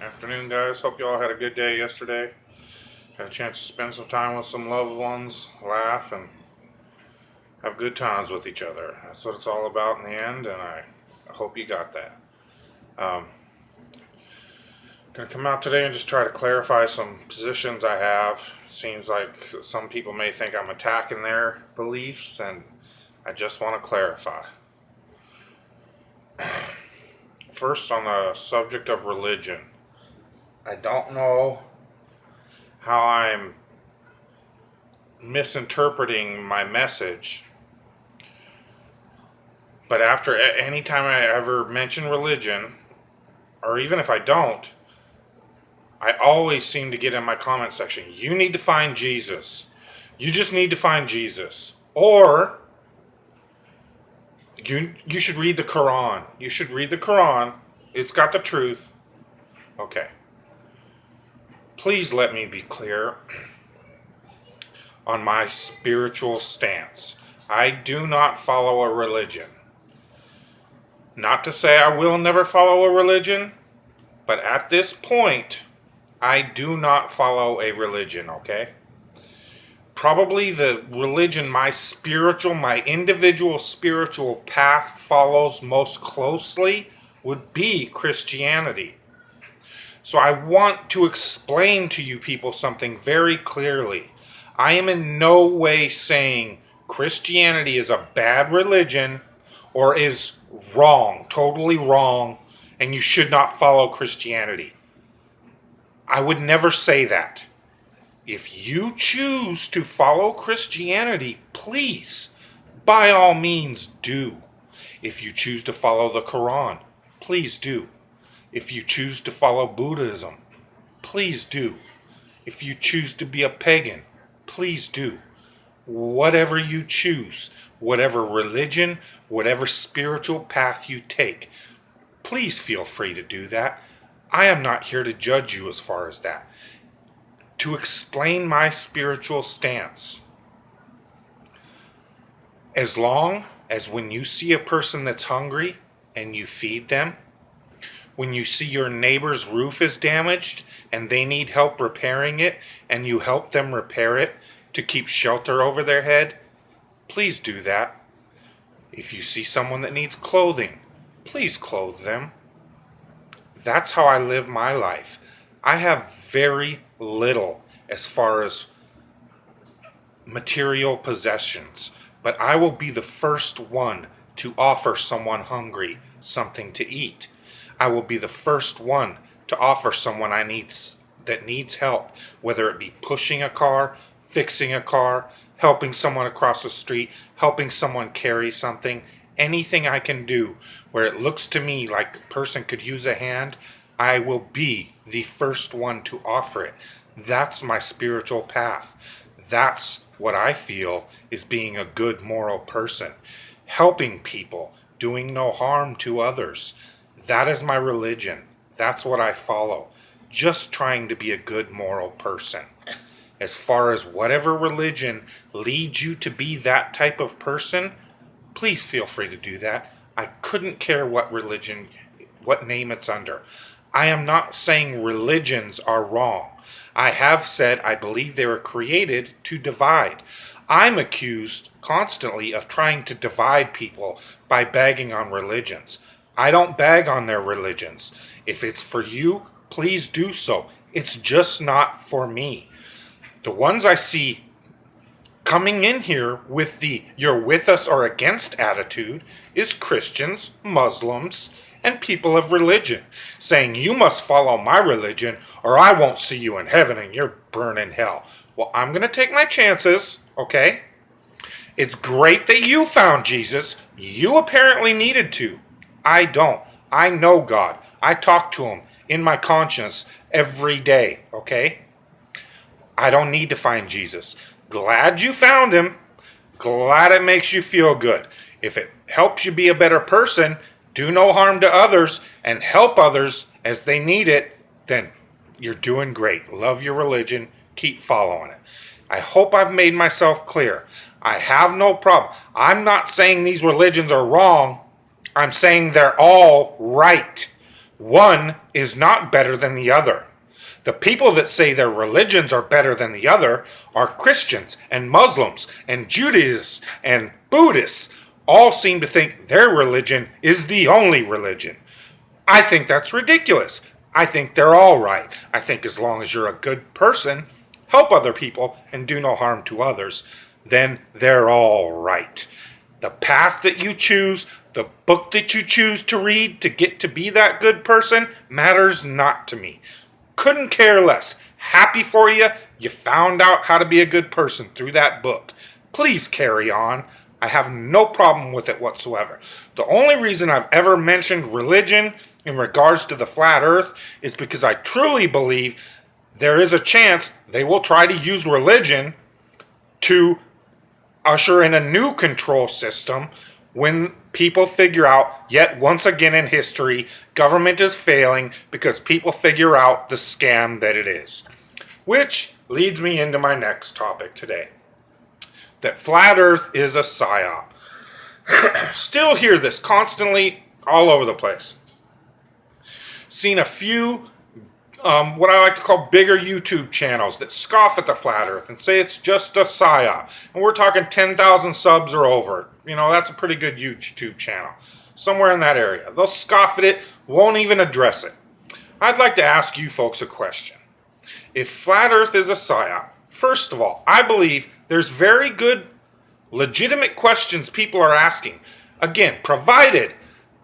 Afternoon, guys. Hope you all had a good day yesterday. Had a chance to spend some time with some loved ones, laugh, and have good times with each other. That's what it's all about in the end, and I hope you got that. Um, Gonna come out today and just try to clarify some positions I have. Seems like some people may think I'm attacking their beliefs, and I just want to clarify. First, on the subject of religion, I don't know how I'm misinterpreting my message, but after any time I ever mention religion, or even if I don't, I always seem to get in my comment section, you need to find Jesus. You just need to find Jesus. Or you should read the Quran. You should read the Quran. It's got the truth. Okay. Please let me be clear on my spiritual stance. I do not follow a religion. Not to say I will never follow a religion, but at this point, I do not follow a religion, okay? Probably the religion my individual spiritual path follows most closely would be Christianity. So I want to explain to you people something very clearly. I am in no way saying Christianity is a bad religion or is wrong, totally wrong, and you should not follow Christianity. I would never say that. If you choose to follow Christianity, please, by all means, do. If you choose to follow the Quran, please do. If you choose to follow Buddhism, please do. If you choose to be a pagan, please do. Whatever you choose, whatever religion, whatever spiritual path you take, please feel free to do that. I am not here to judge you as far as that. To explain my spiritual stance, as long as when you see a person that's hungry and you feed them, when you see your neighbor's roof is damaged and they need help repairing it and you help them repair it to keep shelter over their head, please do that. If you see someone that needs clothing, please clothe them. That's how I live my life. I have very little as far as material possessions, but I will be the first one to offer someone hungry something to eat. I will be the first one to offer someone that needs help, whether it be pushing a car, fixing a car, helping someone across the street, helping someone carry something. Anything I can do where it looks to me like the person could use a hand, I will be the first one to offer it. That's my spiritual path. That's what I feel is being a good moral person. Helping people, doing no harm to others. That is my religion. That's what I follow. Just trying to be a good moral person. As far as whatever religion leads you to be that type of person, please feel free to do that. I couldn't care what religion, what name it's under. I am not saying religions are wrong. I have said I believe they were created to divide. I'm accused constantly of trying to divide people by bagging on religions. I don't bag on their religions. If it's for you, please do so. It's just not for me. The ones I see coming in here with the you're with us or against attitude is Christians, Muslims, and people of religion, saying you must follow my religion or I won't see you in heaven and you're burning hell. Well, I'm going to take my chances, okay? It's great that you found Jesus. You apparently needed to. I don't. I know God. I talk to him in my conscience every day, okay? I don't need to find Jesus. Glad you found him. Glad it makes you feel good. If it helps you be a better person, do no harm to others, and help others as they need it, then you're doing great. Love your religion. Keep following it. I hope I've made myself clear. I have no problem. I'm not saying these religions are wrong. I'm saying they're all right. One is not better than the other. The people that say their religions are better than the other are Christians and Muslims and Judaism and Buddhists. All seem to think their religion is the only religion. I think that's ridiculous. I think they're all right. I think as long as you're a good person, help other people, and do no harm to others, then they're all right. The path that you choose, the book that you choose to read to get to be that good person matters not to me. Couldn't care less. Happy for you. You found out how to be a good person through that book. Please carry on. I have no problem with it whatsoever. The only reason I've ever mentioned religion in regards to the flat earth is because I truly believe there is a chance they will try to use religion to usher in a new control system when people figure out, yet once again in history, government is failing because people figure out the scam that it is. Which leads me into my next topic today. That flat earth is a psyop. Still hear this constantly all over the place. Seen a few what I like to call bigger YouTube channels that scoff at the flat earth and say it's just a psyop. And we're talking 10,000 subs or over. You know, that's a pretty good YouTube channel. Somewhere in that area. They'll scoff at it, won't even address it. I'd like to ask you folks a question. If flat earth is a psyop, first of all, I believe there's very good, legitimate questions people are asking. Again, provided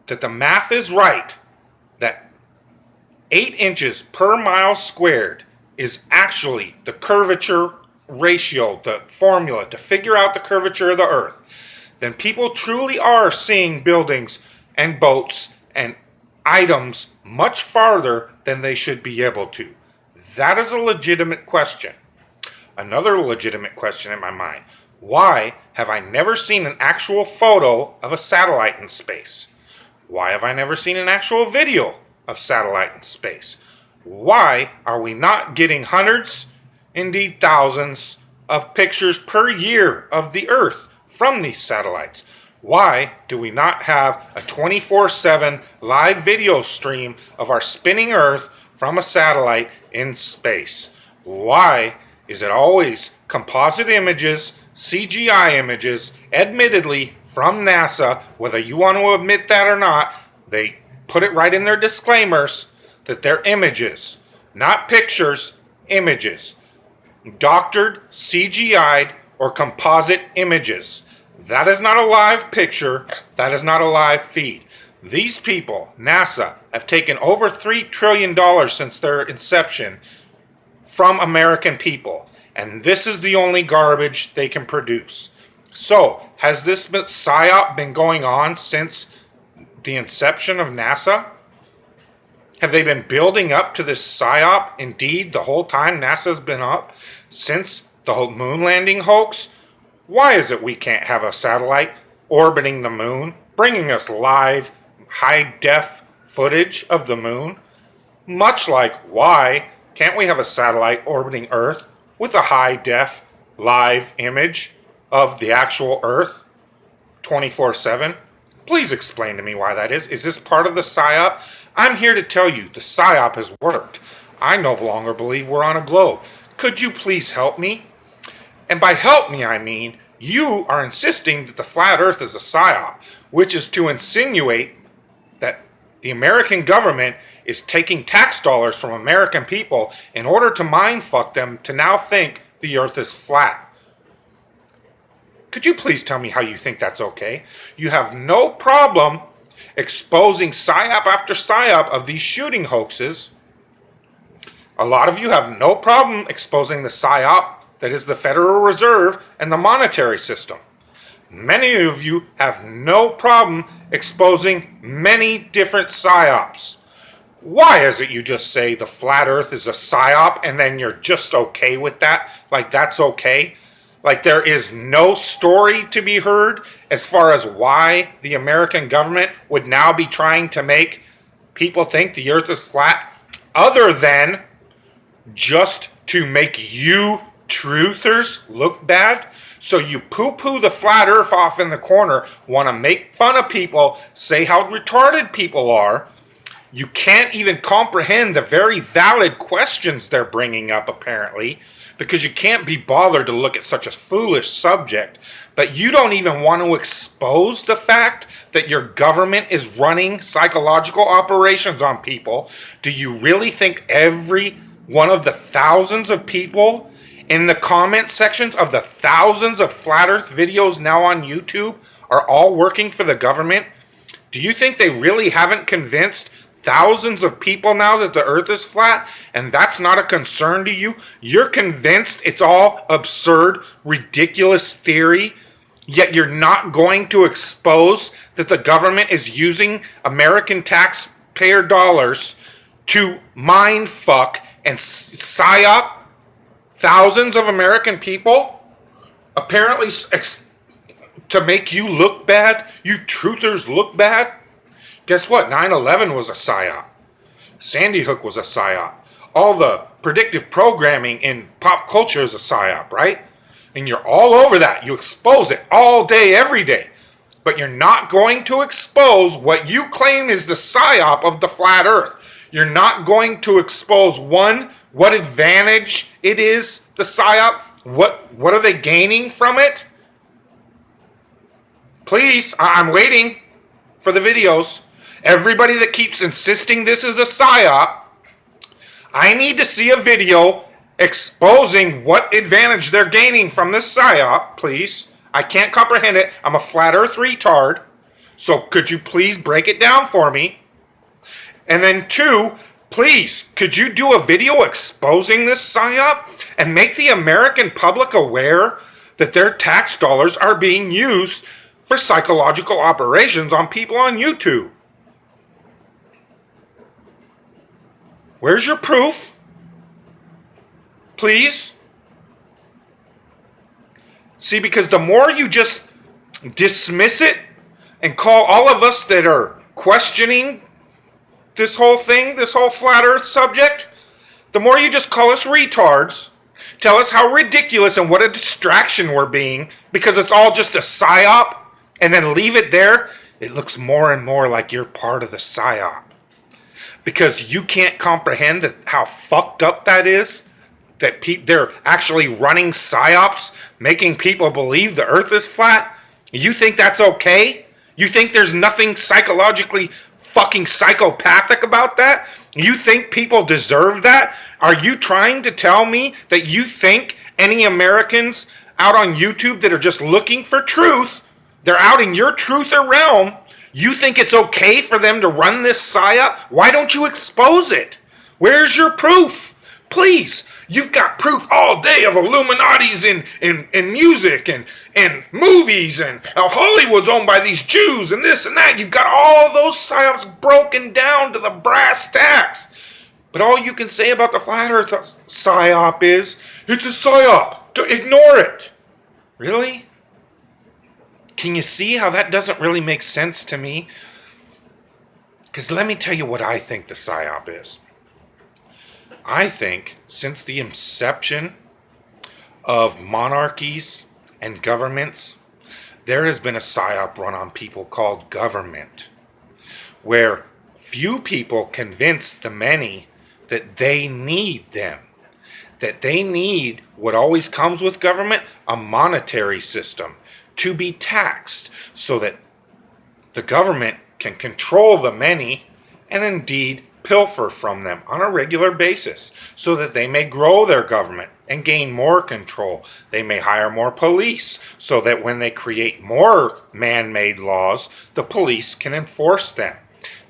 that the math is right, that 8 inches per mile squared is actually the curvature ratio, the formula to figure out the curvature of the earth, then people truly are seeing buildings and boats and items much farther than they should be able to. That is a legitimate question. Another legitimate question in my mind: why have I never seen an actual photo of a satellite in space? Why have I never seen an actual video of satellite in space? Why are we not getting hundreds, indeed thousands, of pictures per year of the Earth from these satellites? Why do we not have a 24/7 live video stream of our spinning Earth from a satellite in space? Why is it always composite images, CGI images, admittedly from NASA, whether you want to admit that or not? They put it right in their disclaimers that they're images, not pictures, images. Doctored, CGI'd, or composite images. That is not a live picture. That is not a live feed. These people, NASA, have taken over $3 trillion since their inception from American people. And this is the only garbage they can produce. So, has this psyop been going on since the inception of NASA? Have they been building up to this psyop? Indeed, the whole time NASA's been up since the whole moon landing hoax? Why is it we can't have a satellite orbiting the moon, bringing us live, high-def footage of the moon? Much like, why can't we have a satellite orbiting Earth with a high-def live image of the actual Earth 24/7? Please explain to me why that is. Is this part of the psyop? I'm here to tell you the psyop has worked. I no longer believe we're on a globe. Could you please help me? And by help me, I mean you are insisting that the flat earth is a psyop, which is to insinuate that the American government is taking tax dollars from American people in order to mindfuck them to now think the earth is flat. Could you please tell me how you think that's okay? You have no problem exposing psyop after psyop of these shooting hoaxes. A lot of you have no problem exposing the psyop that is the Federal Reserve and the monetary system. Many of you have no problem exposing many different psyops. Why is it you just say the flat earth is a psyop and then you're just okay with that? Like that's okay? Like there is no story to be heard as far as why the American government would now be trying to make people think the earth is flat, other than just to make you truthers look bad? So you poo-poo the flat earth off in the corner, want to make fun of people, say how retarded people are, You can't even comprehend the very valid questions they're bringing up, apparently, because you can't be bothered to look at such a foolish subject. But you don't even want to expose the fact that your government is running psychological operations on people. Do you really think every one of the thousands of people in the comment sections of the thousands of flat earth videos now on YouTube are all working for the government? Do you think they really haven't convinced thousands of people now that the earth is flat, and that's not a concern to you? You're convinced it's all absurd, ridiculous theory, yet you're not going to expose that the government is using American taxpayer dollars to mind fuck and psyop thousands of American people, apparently to make you look bad, you truthers look bad. Guess what? 9/11 was a psyop. Sandy Hook was a psyop. All the predictive programming in pop culture is a psyop, right? And you're all over that. You expose it all day, every day. But you're not going to expose what you claim is the psyop of the flat earth. You're not going to expose, one, what advantage it is, the psyop. What are they gaining from it? Please, I'm waiting for the videos. Everybody that keeps insisting this is a psyop, I need to see a video exposing what advantage they're gaining from this psyop, please. I can't comprehend it. I'm a flat earth retard. So could you please break it down for me? And then two, please, could you do a video exposing this psyop and make the American public aware that their tax dollars are being used for psychological operations on people on YouTube? Where's your proof? Please? See, because the more you just dismiss it and call all of us that are questioning this whole thing, this whole flat earth subject, the more you just call us retards, tell us how ridiculous and what a distraction we're being because it's all just a psyop, and then leave it there, it looks more and more like you're part of the psyop. Because you can't comprehend that how fucked up that is, that they're actually running psyops, making people believe the earth is flat. You think that's okay? You think there's nothing psychologically fucking psychopathic about that? You think people deserve that? Are you trying to tell me that you think any Americans out on YouTube that are just looking for truth, they're out in your truther realm, you think it's okay for them to run this psyop? Why don't you expose it? Where's your proof? Please, you've got proof all day of Illuminati's in music and movies, and how Hollywood's owned by these Jews and this and that. You've got all those psyops broken down to the brass tacks. But all you can say about the flat earth psyop is, it's a psyop. Ignore it. Really? Can you see how that doesn't really make sense to me? Because let me tell you what I think the psyop is. I think since the inception of monarchies and governments, there has been a psyop run on people called government, where few people convince the many that they need them, that they need what always comes with government, a monetary system, to be taxed so that the government can control the many and indeed pilfer from them on a regular basis so that they may grow their government and gain more control. They may hire more police so that when they create more man-made laws, the police can enforce them.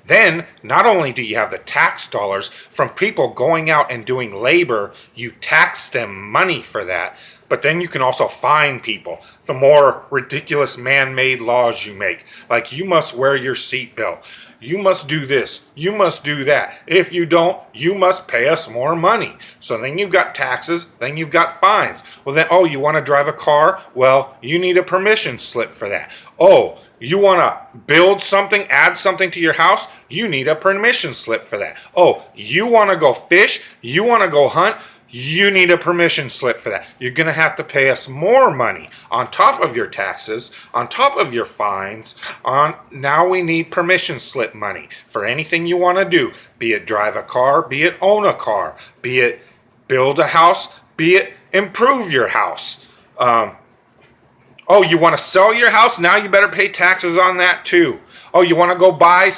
Then, not only do you have the tax dollars from people going out and doing labor, you tax them money for that, but then you can also fine people. The more ridiculous man-made laws you make, like you must wear your seatbelt, you must do this, you must do that. If you don't, you must pay us more money. So then you've got taxes, then you've got fines. Well then, oh, you want to drive a car? Well, you need a permission slip for that. Oh, you want to build something, add something to your house? You need a permission slip for that. Oh, you want to go fish? You want to go hunt? You need a permission slip for that. You're going to have to pay us more money on top of your taxes, on top of your fines. Now we need permission slip money for anything you want to do, be it drive a car, be it own a car, be it build a house, be it improve your house. Oh, you want to sell your house? Now you better pay taxes on that too. Oh, you want to go buy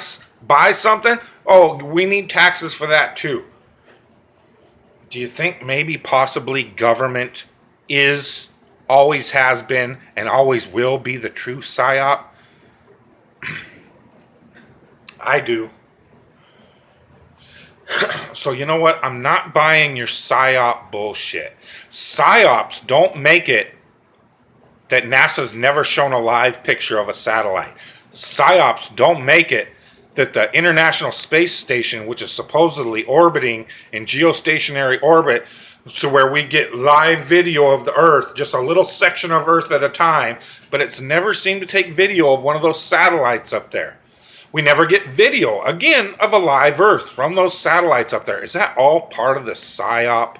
something? Oh, we need taxes for that too. Do you think maybe possibly government always has been, and always will be the true psyop? I do. So you know what? I'm not buying your psyop bullshit. Psyops don't make it that NASA's never shown a live picture of a satellite. Psyops don't make it that the International Space Station, which is supposedly orbiting in geostationary orbit, so where we get live video of the Earth, just a little section of Earth at a time, but it's never seemed to take video of one of those satellites up there. We never get video, again, of a live Earth from those satellites up there. Is that all part of the psyop?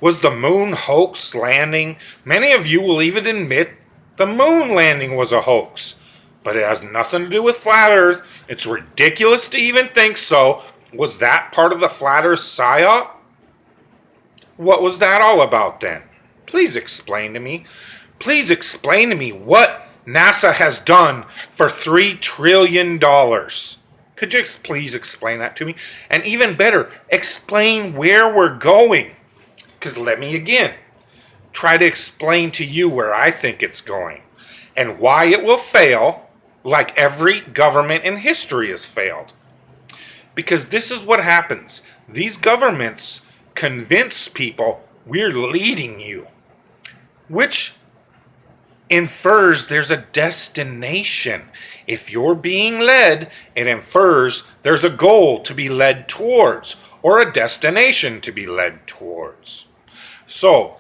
Was the moon hoax landing? Many of you will even admit the moon landing was a hoax. But it has nothing to do with flat Earth. It's ridiculous to even think so. Was that part of the flat Earth psyop? What was that all about then? Please explain to me. Please explain to me what NASA has done for $3 trillion. Could you please explain that to me? And even better, explain where we're going. Because let me again try to explain to you where I think it's going and why it will fail, like every government in history has failed. Because this is what happens. These governments convince people we're leading you, which infers there's a destination. If you're being led, it infers there's a goal to be led towards or a destination to be led towards. So,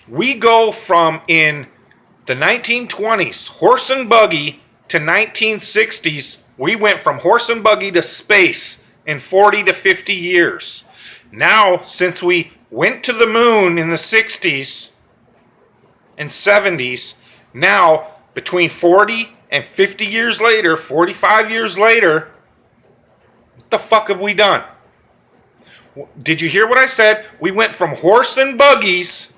we go from in the 1920s, horse and buggy, to 1960s, we went from horse and buggy to space in 40 to 50 years. Now, since we went to the moon in the 60s and 70s, now between 40 and 50 years later, 45 years later, what the fuck have we done? Did you hear what I said? We went from horse and buggies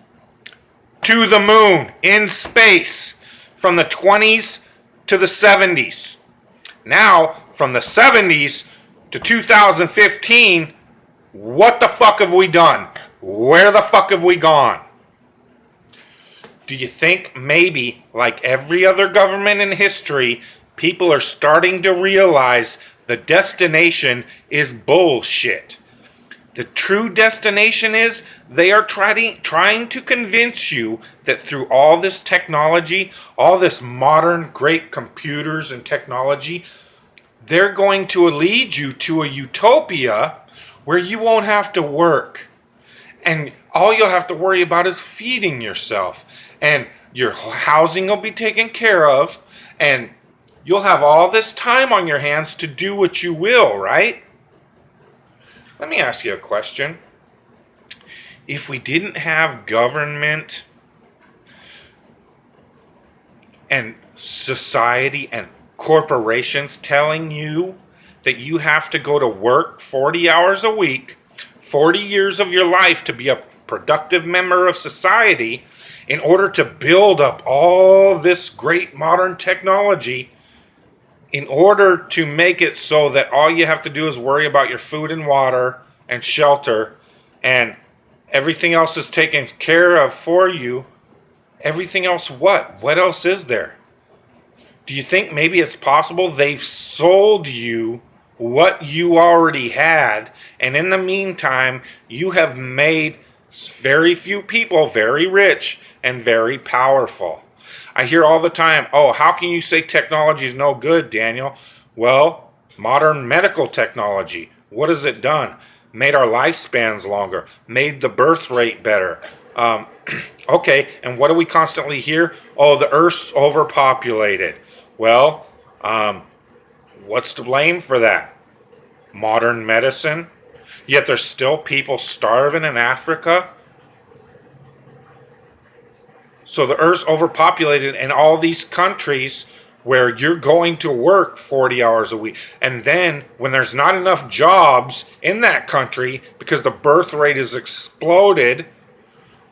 to the moon in space from the 20s to the 70s. Now, from the 70s to 2015, what the fuck have we done? Where the fuck have we gone? Do you think maybe, like every other government in history, people are starting to realize the destination is bullshit? The true destination is they are trying to convince you that through all this technology, all this modern great computers and technology, they're going to lead you to a utopia where you won't have to work. And all you'll have to worry about is feeding yourself. And your housing will be taken care of. And you'll have all this time on your hands to do what you will, right? Let me ask you a question. If we didn't have government and society and corporations telling you that you have to go to work 40 hours a week, 40 years of your life to be a productive member of society in order to build up all this great modern technology, in order to make it so that all you have to do is worry about your food and water and shelter, and everything else is taken care of for you. Everything else what? What else is there? Do you think maybe it's possible they've sold you what you already had, and in the meantime, you have made very few people very rich and very powerful? I hear all the time, oh, how can you say technology is no good, Daniel? Well, modern medical technology, what has it done? Made our lifespans longer, made the birth rate better. Okay, and what do we constantly hear? Oh, the Earth's overpopulated. Well, what's to blame for that? Modern medicine? Yet there's still people starving in Africa. So the Earth's overpopulated in all these countries where you're going to work 40 hours a week. And then when there's not enough jobs in that country because the birth rate has exploded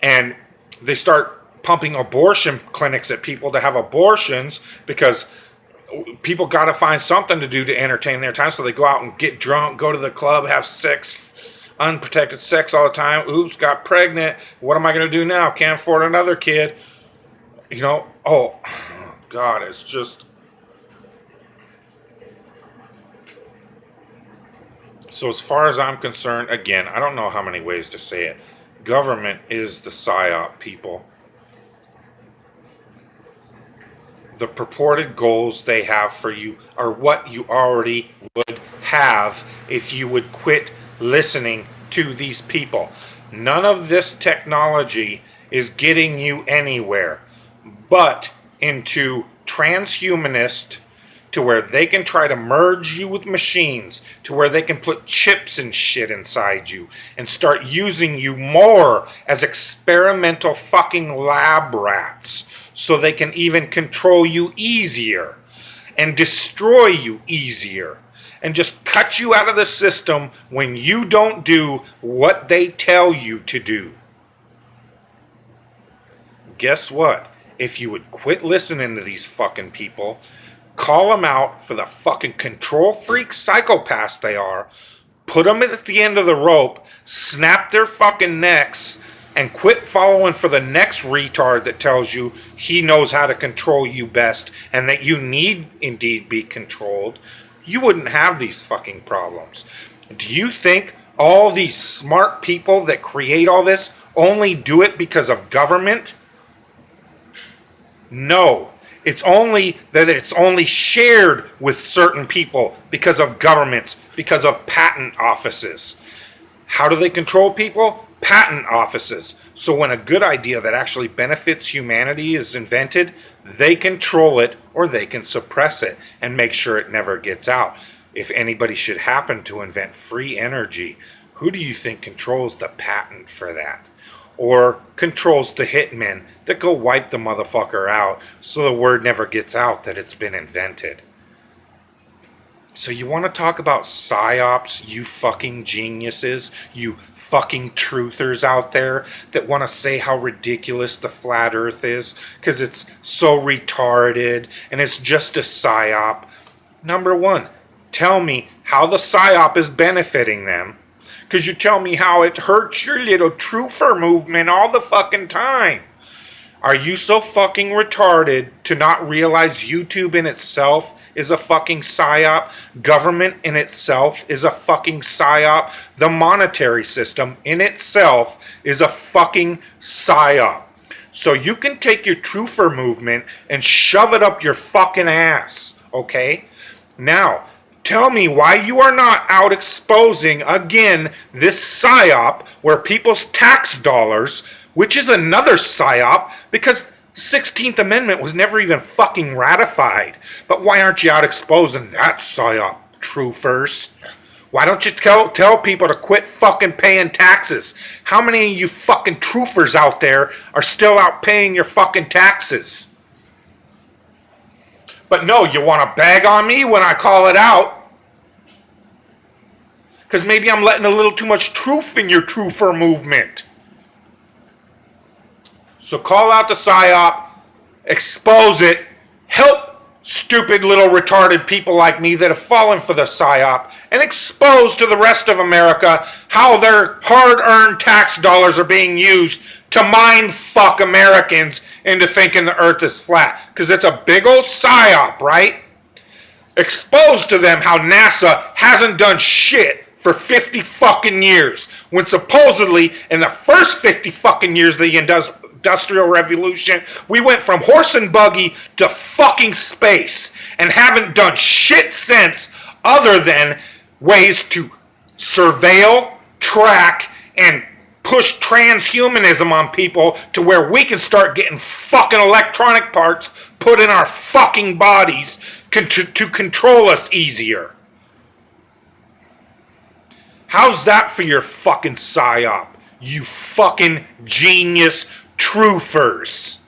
and they start pumping abortion clinics at people to have abortions because people got to find something to do to entertain their time. So they go out and get drunk, go to the club, have sex, unprotected sex all the time. Oops, got pregnant. What am I going to do now? Can't afford another kid. You know, oh, God, it's just... So as far as I'm concerned, again, I don't know how many ways to say it. Government is the psyop, people. The purported goals they have for you are what you already would have if you would quit listening to these people. None of this technology is getting you anywhere but into transhumanist, to where they can try to merge you with machines, to where they can put chips and shit inside you and start using you more as experimental fucking lab rats so they can even control you easier and destroy you easier and just cut you out of the system when you don't do what they tell you to do. Guess what? If you would quit listening to these fucking people, call them out for the fucking control freak psychopaths they are, put them at the end of the rope, snap their fucking necks, and quit following for the next retard that tells you he knows how to control you best and that you need indeed be controlled, you wouldn't have these fucking problems. Do you think all these smart people that create all this only do it because of government? No. It's only that it's only shared with certain people because of governments, because of patent offices. How do they control people? Patent offices. So when a good idea that actually benefits humanity is invented, they control it or they can suppress it and make sure it never gets out. If anybody should happen to invent free energy, who do you think controls the patent for that? Or controls the hitmen that go wipe the motherfucker out so the word never gets out that it's been invented? So you want to talk about psyops, you fucking geniuses, you fucking truthers out there that want to say how ridiculous the flat earth is because it's so retarded and it's just a psyop. Number one, tell me how the psyop is benefiting them. Because you tell me how it hurts your little truther movement all the fucking time. Are you so fucking retarded to not realize YouTube in itself is a fucking psyop? Government in itself is a fucking psyop. The monetary system in itself is a fucking psyop. So you can take your truther movement and shove it up your fucking ass, okay? Now, tell me why you are not out exposing, again, this psyop where people's tax dollars, which is another psyop, because the 16th Amendment was never even fucking ratified. But why aren't you out exposing that psyop, truthers? Why don't you tell people to quit fucking paying taxes? How many of you fucking truthers out there are still out paying your fucking taxes? But no, you want to bag on me when I call it out. Because maybe I'm letting a little too much truth in your truther movement. So call out the psyop, expose it, help stupid little retarded people like me that have fallen for the psyop, and expose to the rest of America how their hard-earned tax dollars are being used to mind fuck Americans into thinking the earth is flat. Because it's a big old psyop, right? Expose to them how NASA hasn't done shit for 50 fucking years, when supposedly in the first 50 fucking years of the Industrial Revolution, we went from horse and buggy to fucking space and haven't done shit since other than ways to surveil, track, and push transhumanism on people to where we can start getting fucking electronic parts put in our fucking bodies to control us easier. How's that for your fucking psyop? You fucking genius truthers.